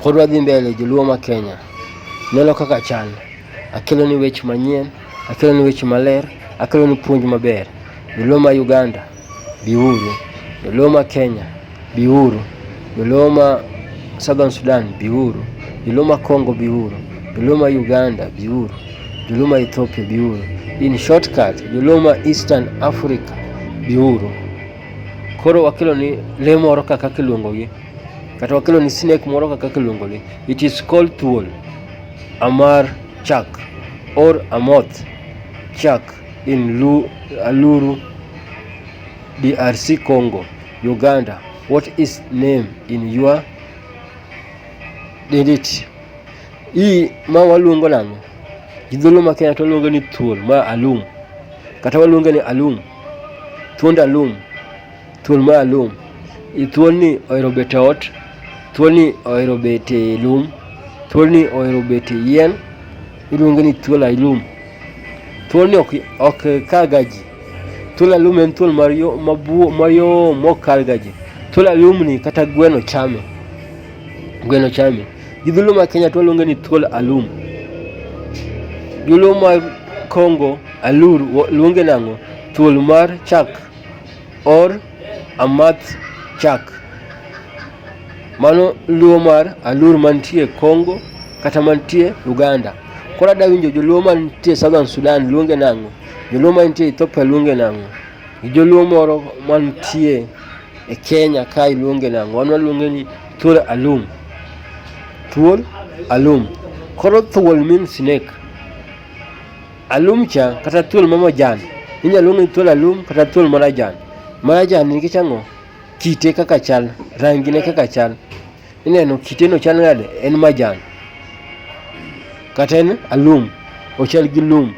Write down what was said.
Pod wadhi mbele joluo ma Kenya. Neno kaka chal. Akelo ni weche manyien, akelo ni weche maler, akelo ni puonj maber. Joluo ma Uganda, biuru. Joluo ma Kenya, biuru. Joluo ma Southern Sudan, biuru. Joluo ma Congo, biuru. Joluo ma Uganda, biuru. Joluo ma Ethiopia, biuru. In shortcut, joluo ma Eastern Africa, biuru. Koro wakelo ni le moro kaka kiluongogi. Kata wakelo ni snake moro kaka kiluongogi. It is called Thuol, Amar Chak, or Amoth Chak in Aluru, DRC Congo, Uganda. What is name in your identity? Hii ma waluongo nango. Jidhulu ma Kenya to waluongo ni Thuol ma alum. Kata waluongo ni alum. Thuond alum. Thuol ma alum. I thuol ni ohero bet e ot. Thuol ni ohero bet e lum. Thuol ni ohero bet e yien. Iluongo ni thuol alum. Thuol ni ok kagaji. Thuol alum en thuol mayo mokal gaji. Thuol alum ni kata gweno chame. Gweno chame. Jidhulu ma Kenya to waluongo ni thuol alum. Joluo ma Congo, Alur, luonge nango Thuol mar Chak or Amath Chak. Mano luo mar Alur mantie Congo kata mantie Uganda. Kora da winjo joluo mantie Southern Sudan luonge nango. Joluo mantie Ethiopia luonge nango. Joluo moro mantie e Kenya kai luonge nango. Wan waluonge ni Thuol alum. Thuol alum. Koro Thuol means snake. Alum cha kata thuol mamajan. Inya luongo ni thuol alum kata thuol marajan. Marajan nikech ang'o? Kite kaka chal, rangine kaka chal. Ineno kite no chal nade? En majan. Kata en alum, ochal gi lum.